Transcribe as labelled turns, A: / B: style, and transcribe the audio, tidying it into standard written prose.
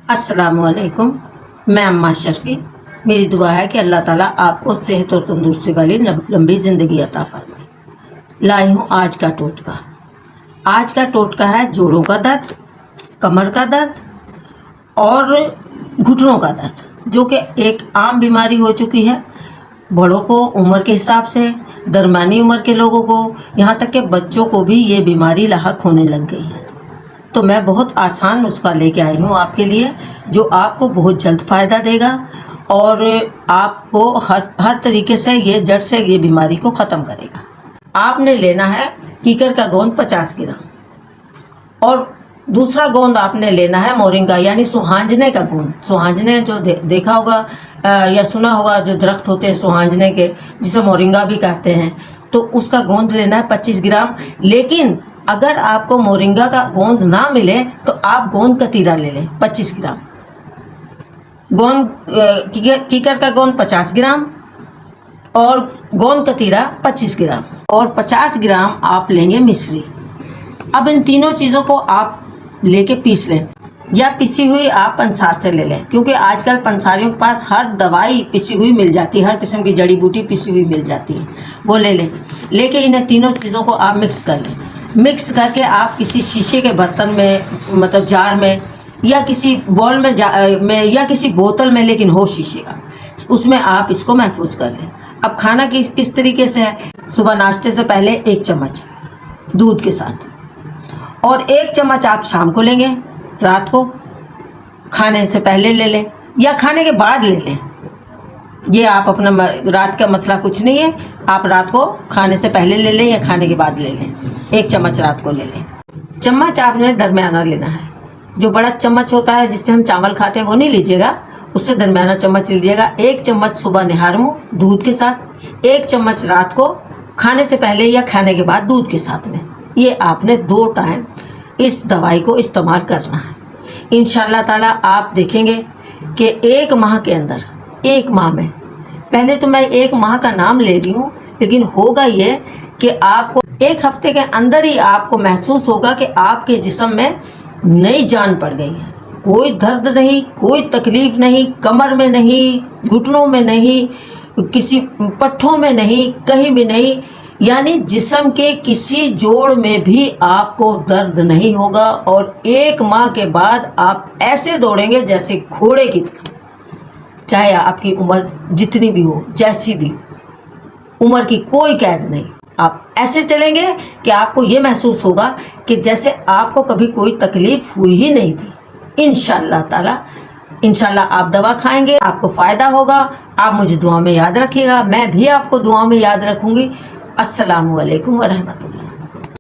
A: अस्सलामुअलैकुम। मैं अम्मा शर्फी। मेरी दुआ है कि अल्लाह ताला आपको सेहत और तंदुरुस्ती वाली लंबी ज़िंदगी अता फरमाए। लाई हूँ आज का टोटका। आज का टोटका है जोड़ों का दर्द, कमर का दर्द और घुटनों का दर्द, जो कि एक आम बीमारी हो चुकी है। बड़ों को उम्र के हिसाब से, दरमियानी उम्र के लोगों को, यहाँ तक कि बच्चों को भी ये बीमारी लाहक होने लग गई है। तो मैं बहुत आसान नुस्खा लेके आई हूँ आपके लिए, जो आपको बहुत जल्द फ़ायदा देगा और आपको हर तरीके से ये जड़ से ये बीमारी को ख़त्म करेगा। आपने लेना है कीकर का गोंद 50 ग्राम और दूसरा गोंद आपने लेना है मोरिंगा यानी सुहांजने का गोंद। सुहांजने जो देखा होगा या सुना होगा, जो दरख्त होते हैं सुहांजने के, जिसे मोरिंगा भी कहते हैं, तो उसका गोंद लेना है 25 ग्राम। लेकिन अगर आपको मोरिंगा का गोंद ना मिले तो आप गोंद कतीरा ले लें 25 ग्राम। गोंद कीकर का गोंद 50 ग्राम और गोंद कतीरा 25 ग्राम और 50 ग्राम आप लेंगे मिश्री। अब इन तीनों चीज़ों को आप लेके पीस लें, या पिसी हुई आप पंसार से ले लें, क्योंकि आजकल पंसारियों के पास हर दवाई पिसी हुई मिल जाती है, हर किस्म की जड़ी बूटी पिसी हुई मिल जाती है, वो ले लें। लेके इन्हें तीनों चीज़ों को आप मिक्स कर लें। मिक्स करके आप किसी शीशे के बर्तन में, मतलब जार में, या किसी बॉल में या किसी बोतल में, लेकिन हो शीशे का, उसमें आप इसको महफूज कर लें। अब खाना किस तरीके से है? सुबह नाश्ते से पहले 1 चम्मच दूध के साथ, और 1 चम्मच आप शाम को लेंगे, रात को खाने से पहले ले लें या खाने के बाद ले लें। ये आप अपना रात का मसला कुछ नहीं है, आप रात को खाने से पहले ले लें या खाने के बाद ले लें। 1 चम्मच रात को ले लें। चम्मच आपने दरमियाना लेना है। जो बड़ा चम्मच होता है जिससे हम चावल खाते हैं वो नहीं लीजिएगा, उससे दरमियाना चम्मच लीजिएगा। 1 चम्मच सुबह निहार मुँह दूध के साथ, 1 चम्मच रात को खाने से पहले या खाने के बाद दूध के साथ में। ये आपने 2 टाइम इस दवाई को इस्तेमाल करना है। इंशाअल्लाह ताला आप देखेंगे कि 1 माह के अंदर, 1 माह में, पहले तो मैं 1 माह का नाम ले रही हूँ, लेकिन होगा ये कि आपको 1 हफ्ते के अंदर ही आपको महसूस होगा कि आपके जिस्म में नई जान पड़ गई है। कोई दर्द नहीं, कोई तकलीफ़ नहीं, कमर में नहीं, घुटनों में नहीं, किसी पट्ठों में नहीं, कहीं भी नहीं, यानी जिस्म के किसी जोड़ में भी आपको दर्द नहीं होगा। और 1 माह के बाद आप ऐसे दौड़ेंगे जैसे घोड़े की तरह, चाहे आपकी उम्र जितनी भी हो, जैसी भी, उम्र की कोई कैद नहीं। आप ऐसे चलेंगे कि आपको ये महसूस होगा कि जैसे आपको कभी कोई तकलीफ़ हुई ही नहीं थी। इंशाअल्लाह ताला, इंशाअल्लाह आप दवा खाएंगे, आपको फ़ायदा होगा। आप मुझे दुआ में याद रखिएगा, मैं भी आपको दुआ में याद रखूँगी। अस्सलामु अलैकुम व रहमतुल्लाह।